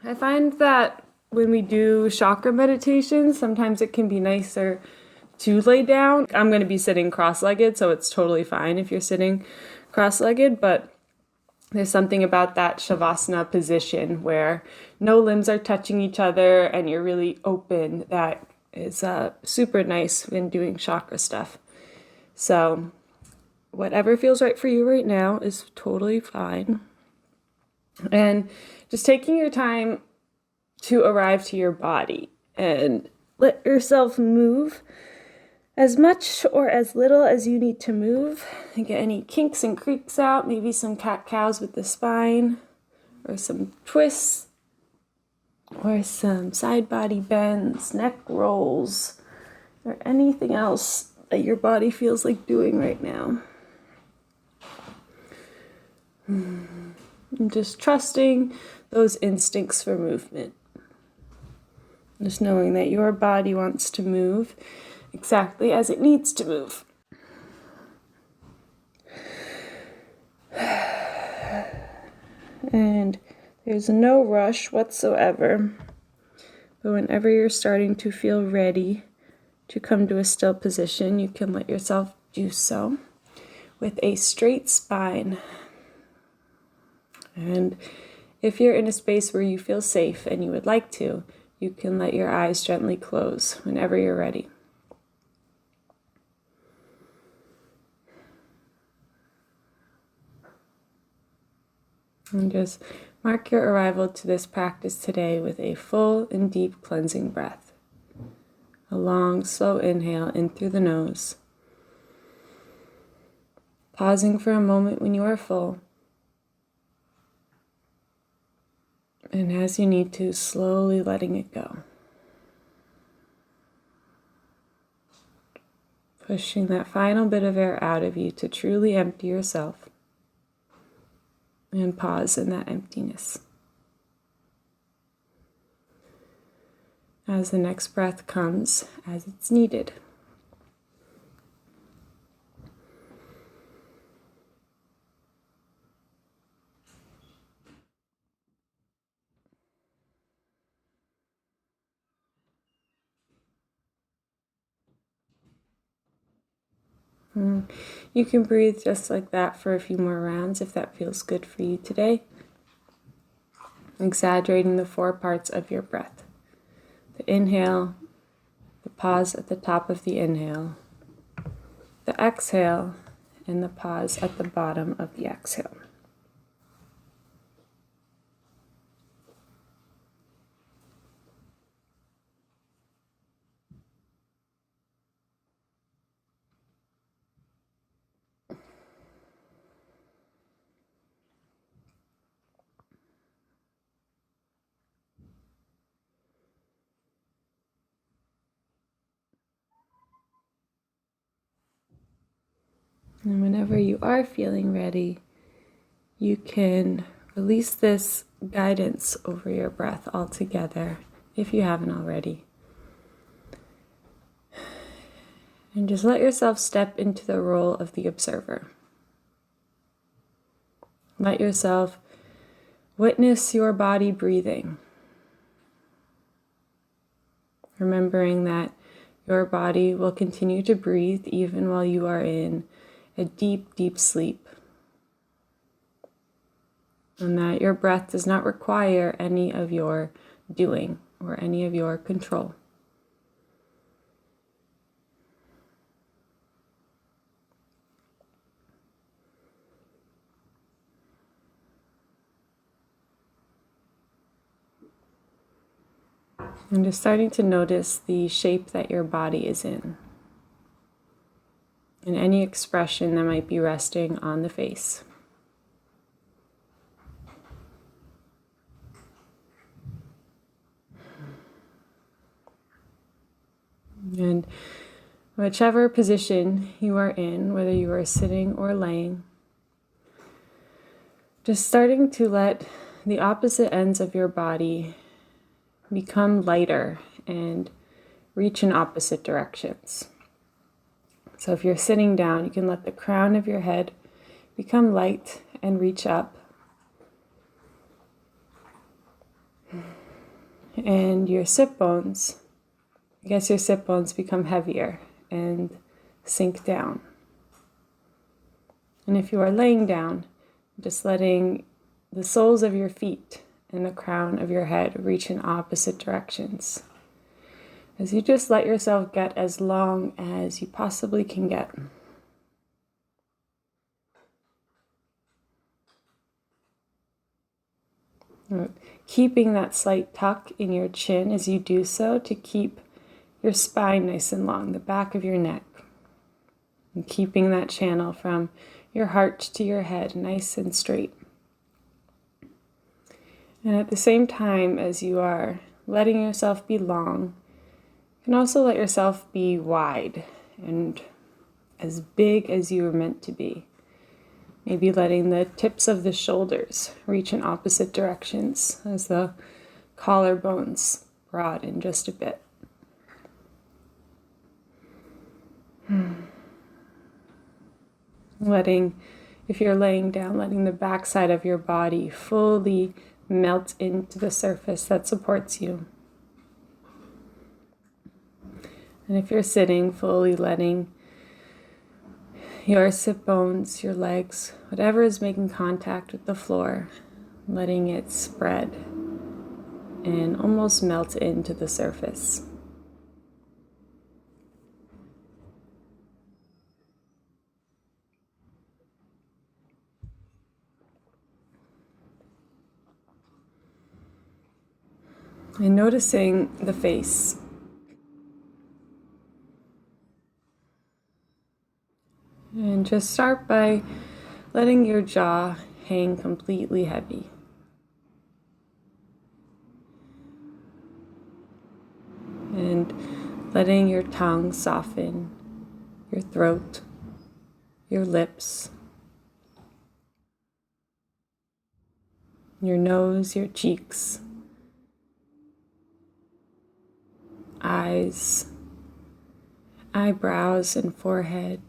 I find that when we do chakra meditations, sometimes it can be nicer to lay down. I'm going to be sitting cross-legged, so it's totally fine if you're sitting cross-legged, but there's something about that Shavasana position where no limbs are touching each other and you're really open that is super nice when doing chakra stuff. So whatever feels right for you right now is totally fine. And just taking your time to arrive to your body and let yourself move as much or as little as you need to move, and get any kinks and creaks out, maybe some cat-cows with the spine, or some twists, or some side body bends, neck rolls, or anything else that your body feels like doing right now. And just trusting those instincts for movement. Just knowing that your body wants to move exactly as it needs to move. And there's no rush whatsoever. But whenever you're starting to feel ready to come to a still position, you can let yourself do so with a straight spine. And if you're in a space where you feel safe and you would like to, you can let your eyes gently close whenever you're ready. And just mark your arrival to this practice today with a full and deep cleansing breath. A long, slow inhale in through the nose. Pausing for a moment when you are full. And as you need to, slowly letting it go. Pushing that final bit of air out of you to truly empty yourself. And pause in that emptiness. As the next breath comes, as it's needed. You can breathe just like that for a few more rounds if that feels good for you today. Exaggerating the 4 parts of your breath. The inhale, the pause at the top of the inhale, the exhale, and the pause at the bottom of the exhale. And whenever you are feeling ready, you can release this guidance over your breath altogether, if you haven't already. And just let yourself step into the role of the observer. Let yourself witness your body breathing. Remembering that your body will continue to breathe even while you are in a deep, deep sleep. And that your breath does not require any of your doing or any of your control. And just starting to notice the shape that your body is in. And any expression that might be resting on the face. And whichever position you are in, whether you are sitting or laying, just starting to let the opposite ends of your body become lighter and reach in opposite directions. So if you're sitting down, you can let the crown of your head become light and reach up. And your sit bones, I guess your sit bones become heavier and sink down. And if you are laying down, just letting the soles of your feet and the crown of your head reach in opposite directions. As you just let yourself get as long as you possibly can get. Keeping that slight tuck in your chin as you do so to keep your spine nice and long, the back of your neck. And keeping that channel from your heart to your head nice and straight. And at the same time as you are letting yourself be long, you can also let yourself be wide and as big as you were meant to be. Maybe letting the tips of the shoulders reach in opposite directions as the collarbones broaden just a bit. If you're laying down, letting the backside of your body fully melt into the surface that supports you. And if you're sitting, fully letting your sit bones, your legs, whatever is making contact with the floor, letting it spread and almost melt into the surface. And noticing the face. And just start by letting your jaw hang completely heavy. And letting your tongue soften, your throat, your lips, your nose, your cheeks, eyes, eyebrows and forehead,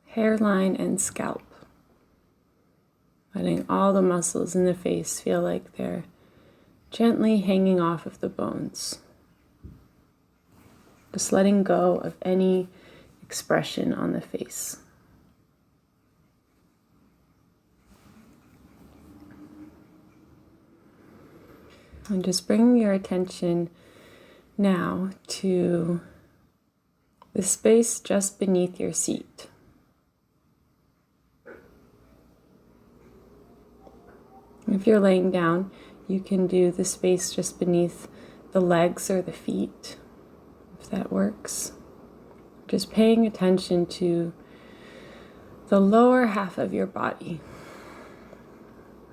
hairline and scalp. Letting all the muscles in the face feel like they're gently hanging off of the bones. Just letting go of any expression on the face. And just bringing your attention now to the space just beneath your seat. If you're laying down, you can do the space just beneath the legs or the feet, if that works. Just paying attention to the lower half of your body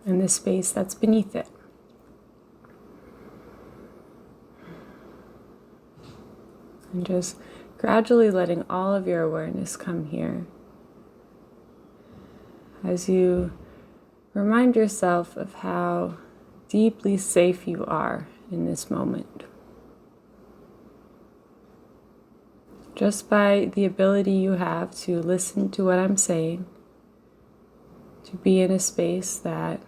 and the space that's beneath it. And just gradually letting all of your awareness come here as you remind yourself of how deeply safe you are in this moment. Just by the ability you have to listen to what I'm saying, to be in a space that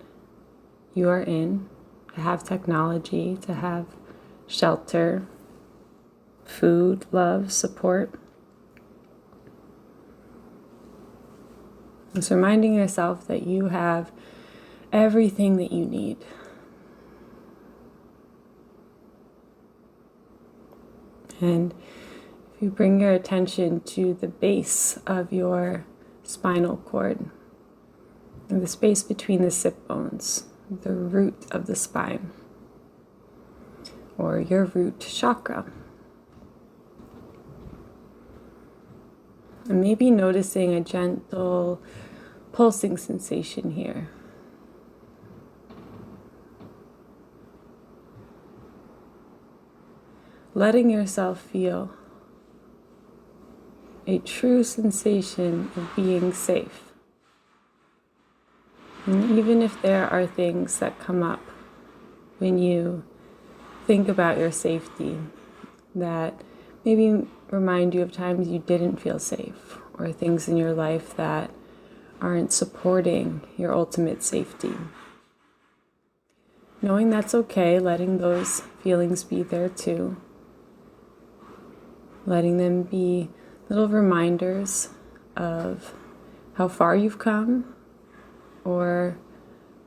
you are in, to have technology, to have shelter, food, love, support. Just reminding yourself that you have everything that you need. And if you bring your attention to the base of your spinal cord, and the space between the sit bones, the root of the spine, or your root chakra. And maybe noticing a gentle pulsing sensation here. Letting yourself feel a true sensation of being safe. And even if there are things that come up when you think about your safety that maybe remind you of times you didn't feel safe, or things in your life that aren't supporting your ultimate safety. knowing that's okay, letting those feelings be there too. Letting them be little reminders of how far you've come, or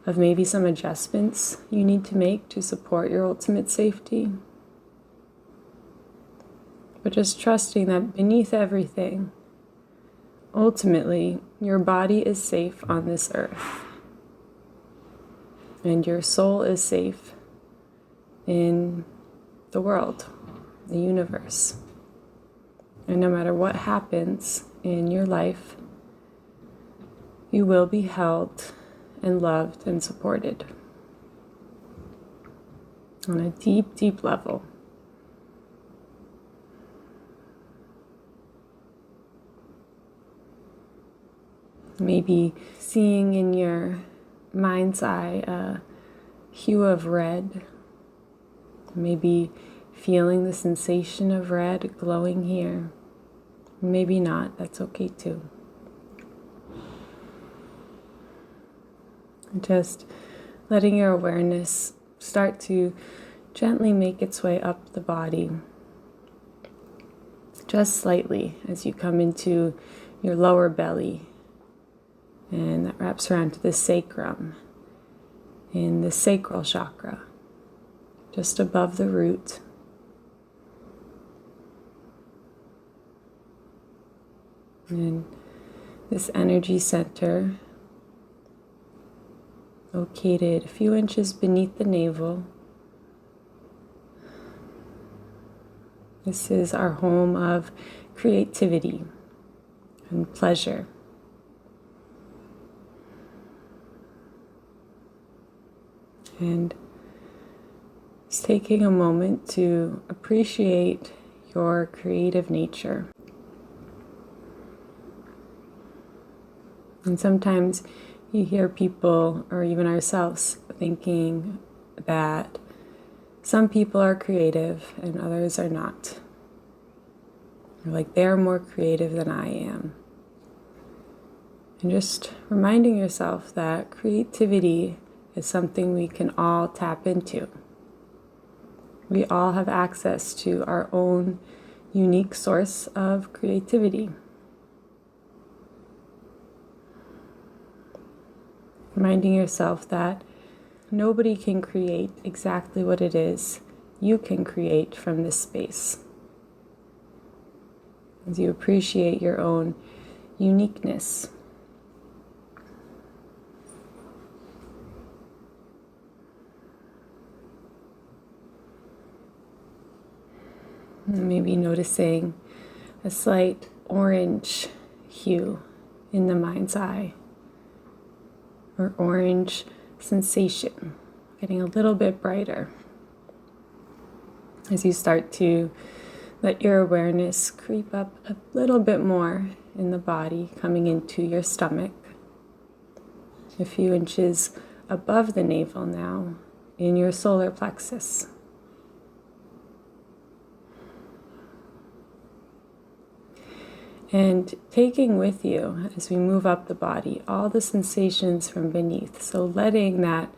of maybe some adjustments you need to make to support your ultimate safety. But just trusting that beneath everything, ultimately, your body is safe on this earth. And your soul is safe in the world, the universe. And no matter what happens in your life, you will be held and loved and supported on a deep, deep level. Maybe seeing in your mind's eye a hue of red. Maybe feeling the sensation of red glowing here. Maybe not, that's okay too. Just letting your awareness start to gently make its way up the body. Just slightly as you come into your lower belly. And that wraps around to the sacrum in the Sacral Chakra, just above the root. And this energy center, located a few inches beneath the navel. This is our home of creativity and pleasure. And just taking a moment to appreciate your creative nature. And sometimes you hear people, or even ourselves, thinking that some people are creative and others are not. Like they're more creative than I am. And just reminding yourself that creativity is something we can all tap into. We all have access to our own unique source of creativity. Reminding yourself that nobody can create exactly what it is you can create from this space. As you appreciate your own uniqueness. Maybe noticing a slight orange hue in the mind's eye, or orange sensation, getting a little bit brighter as you start to let your awareness creep up a little bit more in the body, coming into your stomach, a few inches above the navel now, in your solar plexus. And taking with you, as we move up the body, all the sensations from beneath. So letting that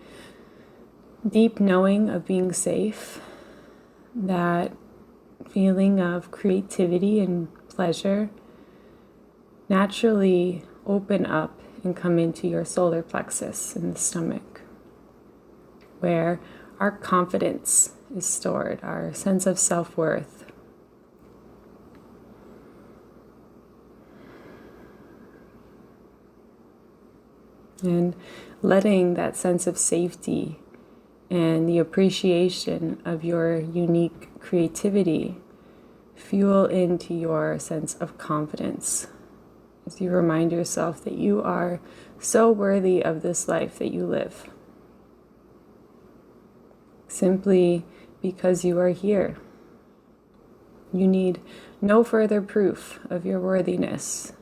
deep knowing of being safe, that feeling of creativity and pleasure, naturally open up and come into your solar plexus in the stomach, where our confidence is stored, our sense of self-worth. And letting that sense of safety and the appreciation of your unique creativity fuel into your sense of confidence. As you remind yourself that you are so worthy of this life that you live. Simply because you are here. You need no further proof of your worthiness.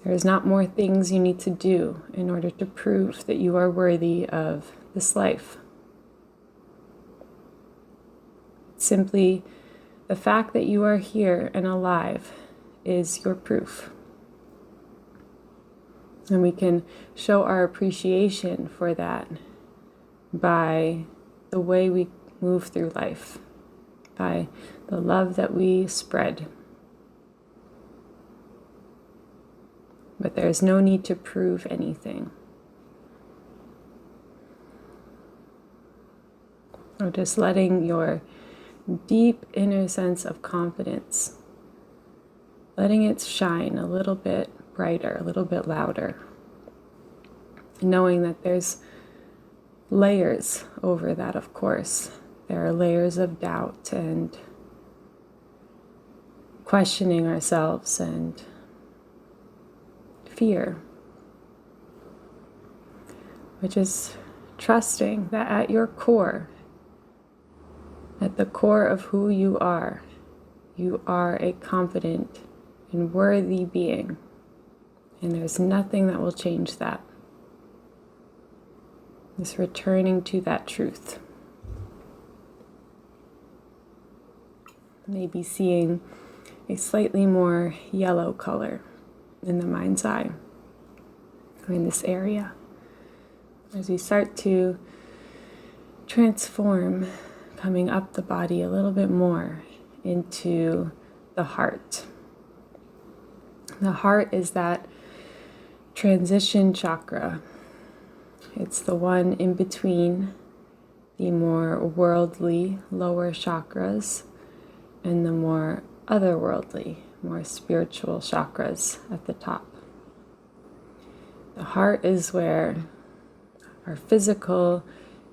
There is not more things you need to do in order to prove that you are worthy of this life. Simply, the fact that you are here and alive is your proof. And we can show our appreciation for that by the way we move through life, by the love that we spread. But there's no need to prove anything. Or just letting your deep inner sense of confidence, letting it shine a little bit brighter, a little bit louder. Knowing that there's layers over that, of course. There are layers of doubt and questioning ourselves and fear. Which is trusting that at your core, at the core of who you are a confident and worthy being. And there's nothing that will change that. Just returning to that truth. Maybe seeing a slightly more yellow color in the mind's eye, or in this area. As we start to transform, coming up the body a little bit more into the heart. The heart is that transition chakra. It's the one in between the more worldly, lower chakras and the more otherworldly, more spiritual chakras at the top. The heart is where our physical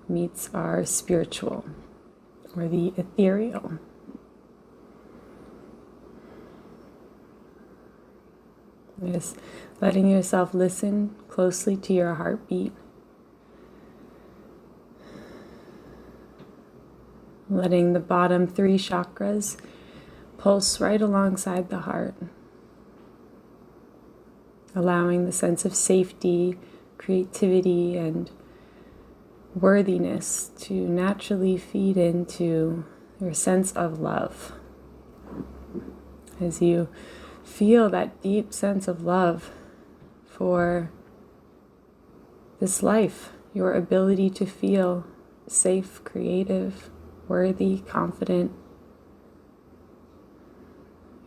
meets our spiritual, or the ethereal. Just letting yourself listen closely to your heartbeat. Letting the bottom 3 chakras pulse right alongside the heart. Allowing the sense of safety, creativity, and worthiness to naturally feed into your sense of love. As you feel that deep sense of love for this life, your ability to feel safe, creative, worthy, confident,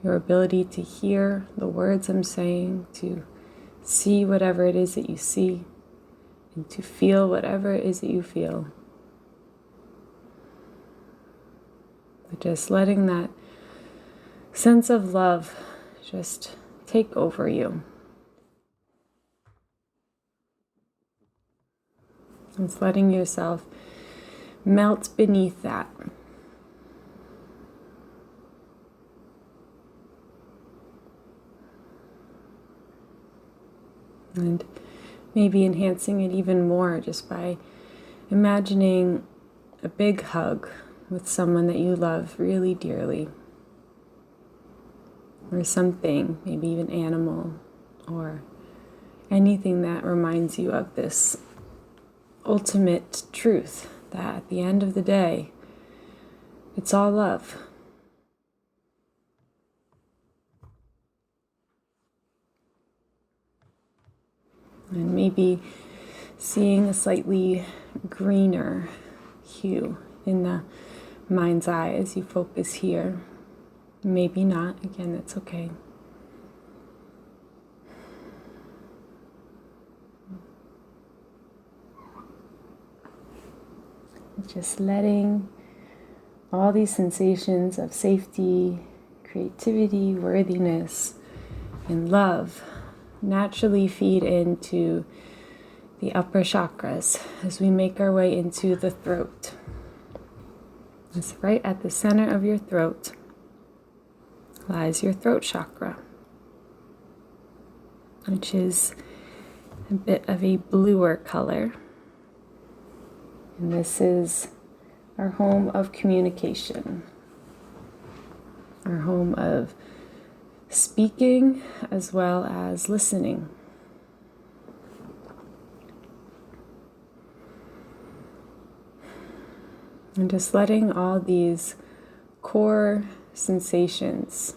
your ability to hear the words I'm saying, to see whatever it is that you see, and to feel whatever it is that you feel. But just letting that sense of love just take over you. It's letting yourself melt beneath that. And maybe enhancing it even more just by imagining a big hug with someone that you love really dearly. Or something, maybe even animal, or anything that reminds you of this ultimate truth that at the end of the day, it's all love. And maybe seeing a slightly greener hue in the mind's eye as you focus here. Maybe not. Again, that's okay. Just letting all these sensations of safety, creativity, worthiness, and love naturally feed into the upper chakras as we make our way into the throat. It's right at the center of your throat lies your throat chakra, which is a bit of a bluer color. And this is our home of communication, our home of speaking as well as listening. And just letting all these core sensations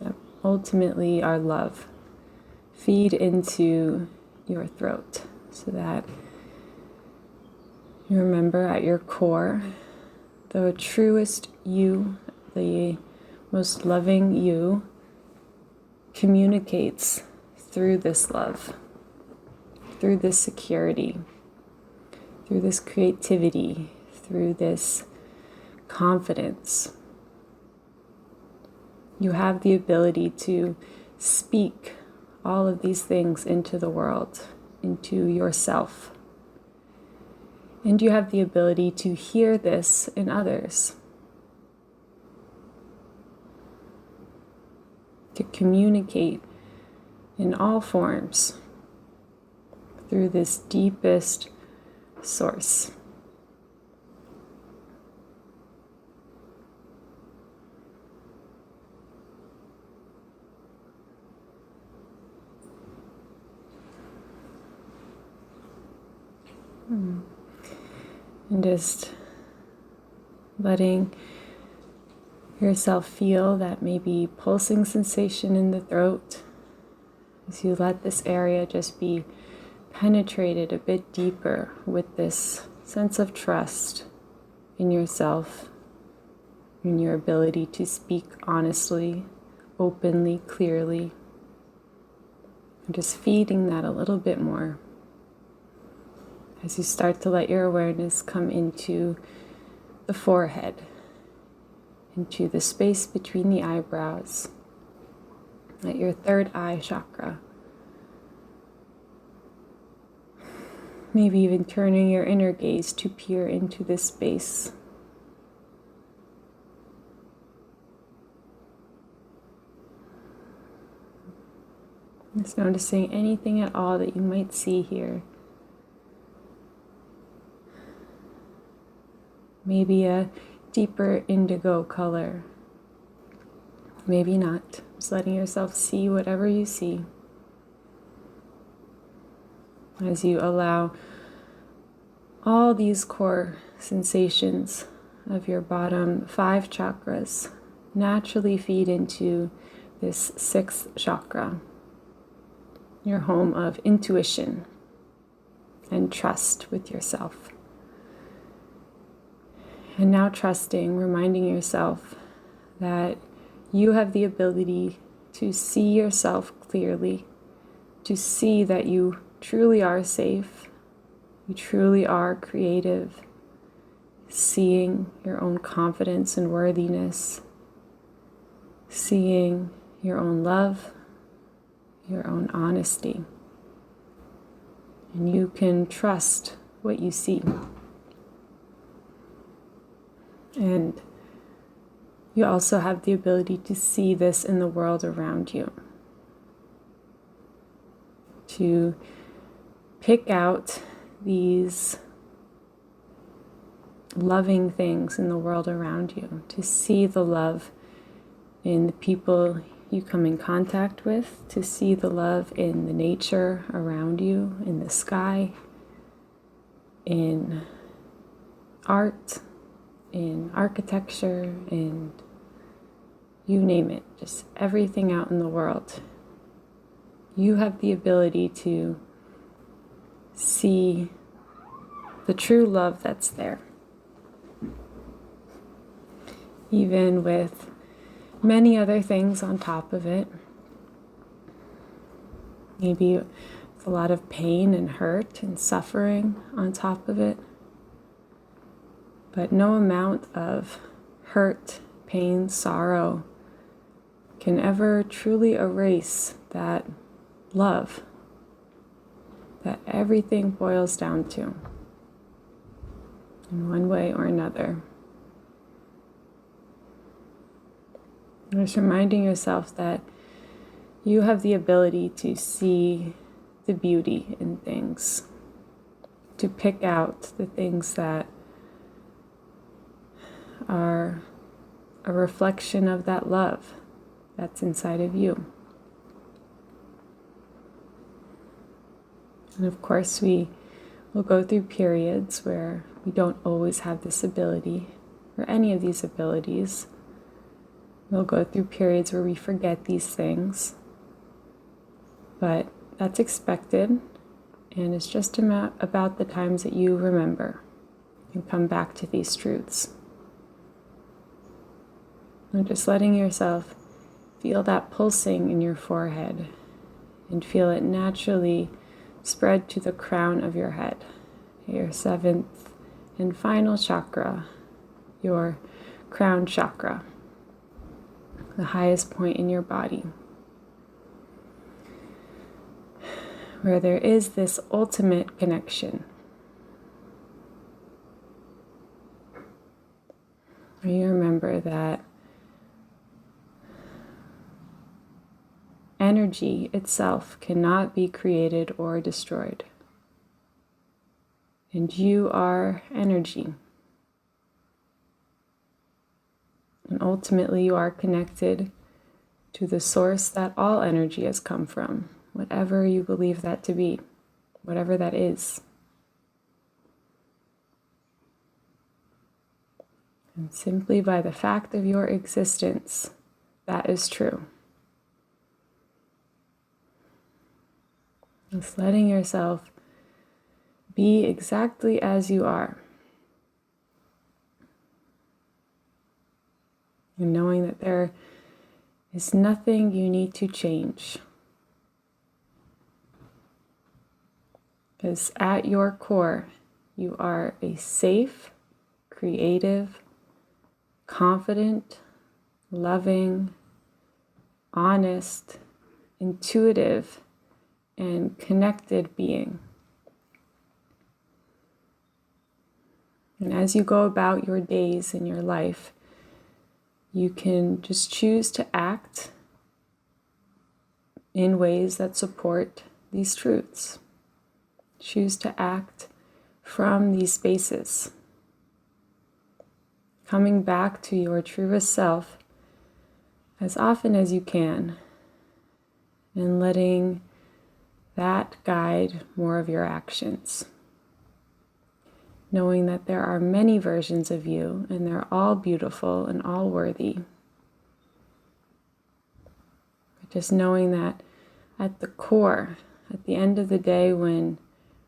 that ultimately are love feed into your throat so that You remember at your core, the truest you, the most loving you, communicates through this love, through this security, through this creativity, through this confidence. You have the ability to speak all of these things into the world, into yourself. And you have the ability to hear this in others, to communicate in all forms through this deepest source. And just letting yourself feel that maybe pulsing sensation in the throat as you let this area just be penetrated a bit deeper with this sense of trust in yourself, in your ability to speak honestly, openly, clearly, and just feeding that a little bit more. As you start to let your awareness come into the forehead, into the space between the eyebrows, at your third eye chakra. Maybe even turning your inner gaze to peer into this space. Just noticing anything at all that you might see here. Maybe a deeper indigo color. Maybe not. Just letting yourself see whatever you see. As you allow all these core sensations of your bottom 5 chakras naturally feed into this 6th chakra, your home of intuition and trust with yourself. And now trusting, reminding yourself that you have the ability to see yourself clearly, to see that you truly are safe, you truly are creative, seeing your own confidence and worthiness, seeing your own love, your own honesty. And you can trust what you see. And you also have the ability to see this in the world around you. To pick out these loving things in the world around you. To see the love in the people you come in contact with. To see the love in the nature around you, in the sky, in art, in architecture, and you name it, just everything out in the world. You have the ability to see the true love that's there. Even with many other things on top of it. Maybe with a lot of pain and hurt and suffering on top of it. But no amount of hurt, pain, sorrow can ever truly erase that love that everything boils down to in one way or another. Just reminding yourself that you have the ability to see the beauty in things, to pick out the things that are a reflection of that love that's inside of you. And of course, we will go through periods where we don't always have this ability, or any of these abilities. We'll go through periods where we forget these things, but that's expected, and it's just about the times that you remember. and come back to these truths. And just letting yourself feel that pulsing in your forehead and feel it naturally spread to the crown of your head, your seventh and final chakra, your crown chakra, the highest point in your body, where there is this ultimate connection. You remember that energy itself cannot be created or destroyed. And you are energy. And ultimately, you are connected to the source that all energy has come from, whatever you believe that to be, whatever that is. And simply by the fact of your existence, that is true. Just letting yourself be exactly as you are. And knowing that there is nothing you need to change. Because at your core, you are a safe, creative, confident, loving, honest, intuitive, and connected being. And as you go about your days in your life, you can just choose to act in ways that support these truths. Choose to act from these spaces, coming back to your truest self as often as you can, and letting that guide more of your actions. Knowing that there are many versions of you, and they're all beautiful and all worthy. Just knowing that at the core, at the end of the day,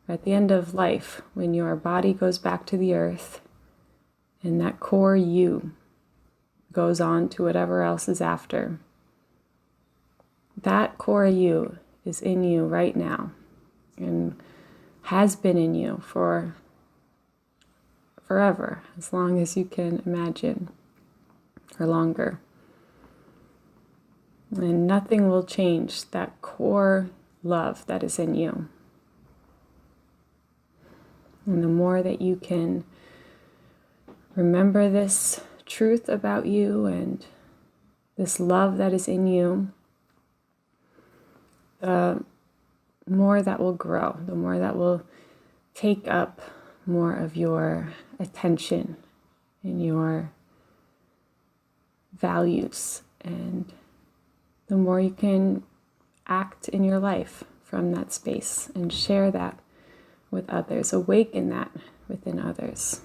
at the end of life, when your body goes back to the earth, and that core you goes on to whatever else is after, that core you is in you right now, and has been in you for forever, as long as you can imagine, or longer. And nothing will change that core love that is in you. And the more that you can remember this truth about you and this love that is in you, the more that will grow, the more that will take up more of your attention and your values, and the more you can act in your life from that space and share that with others, awaken that within others.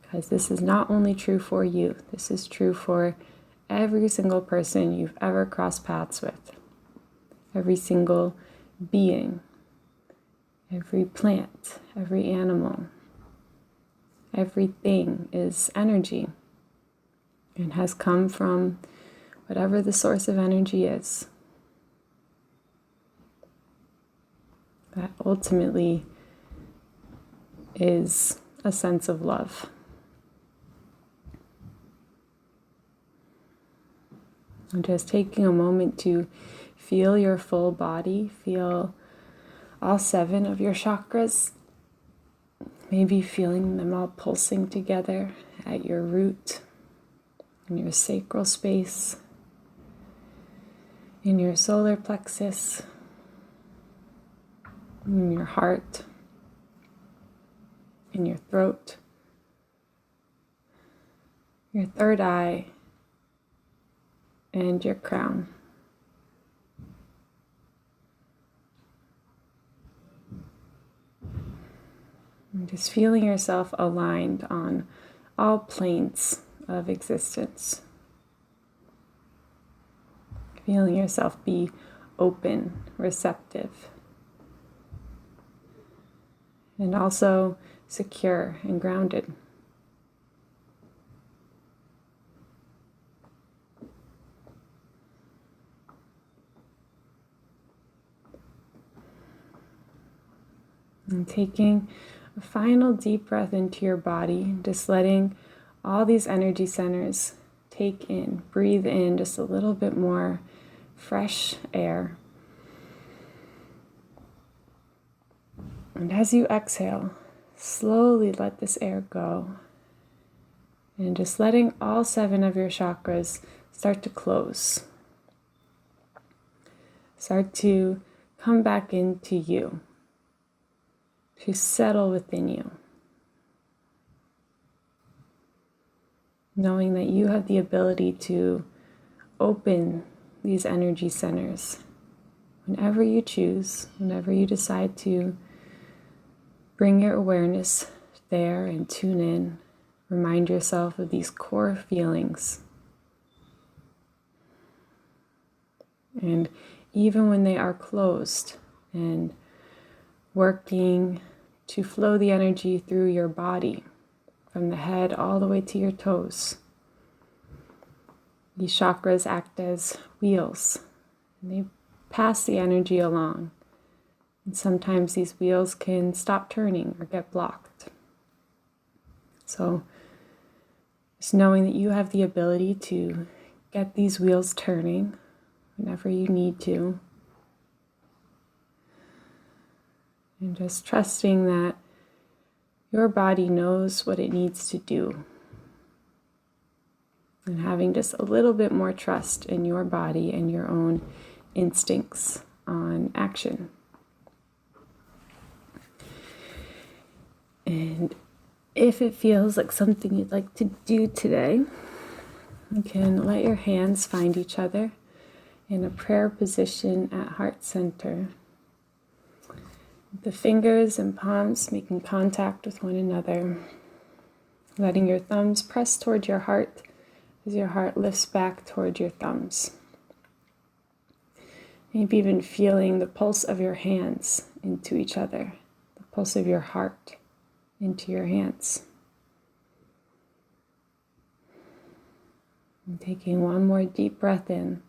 Because this is not only true for you, this is true for every single person you've ever crossed paths with, every single being, every plant, every animal. Everything is energy and has come from whatever the source of energy is. That ultimately is a sense of love. And just taking a moment to feel your full body, feel all 7 of your chakras, maybe feeling them all pulsing together at your root, in your sacral space, in your solar plexus, in your heart, in your throat, your third eye, and your crown. And just feeling yourself aligned on all planes of existence. Feeling yourself be open, receptive. And also secure and grounded. And taking a final deep breath into your body, just letting all these energy centers take in, breathe in just a little bit more fresh air. And as you exhale, slowly let this air go. And just letting all 7 of your chakras start to close. Start to come back into you. To settle within you. Knowing that you have the ability to open these energy centers whenever you choose, whenever you decide to bring your awareness there and tune in. Remind yourself of these core feelings. And even when they are closed and working to flow the energy through your body, from the head all the way to your toes. These chakras act as wheels, and they pass the energy along. And sometimes these wheels can stop turning or get blocked. So just knowing that you have the ability to get these wheels turning whenever you need to. And just trusting that your body knows what it needs to do. And having just a little bit more trust in your body and your own instincts on action. And if it feels like something you'd like to do today, you can let your hands find each other in a prayer position at heart center. The fingers and palms making contact with one another, letting your thumbs press toward your heart as your heart lifts back toward your thumbs. Maybe even feeling the pulse of your hands into each other, the pulse of your heart into your hands. And taking one more deep breath in.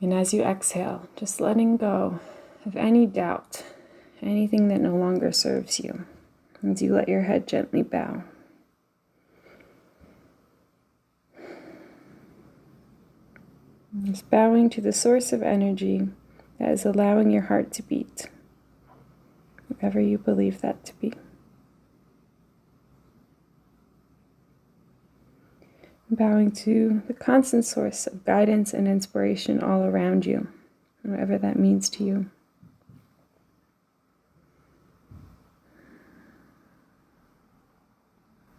And as you exhale, just letting go of any doubt, anything that no longer serves you, as you let your head gently bow. Just bowing to the source of energy that is allowing your heart to beat, whatever you believe that to be. Bowing to the constant source of guidance and inspiration all around you, whatever that means to you.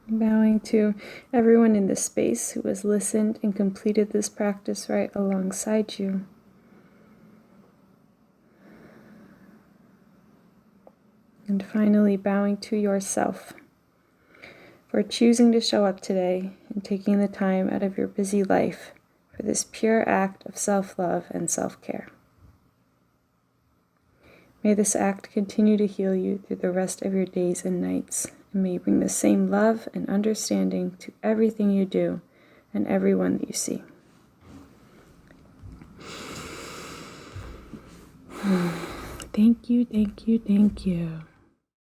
Bowing to everyone in this space who has listened and completed this practice right alongside you. And finally, bowing to yourself for choosing to show up today and taking the time out of your busy life for this pure act of self-love and self-care. May this act continue to heal you through the rest of your days and nights. And may you bring the same love and understanding to everything you do and everyone that you see. Thank you, thank you, thank you.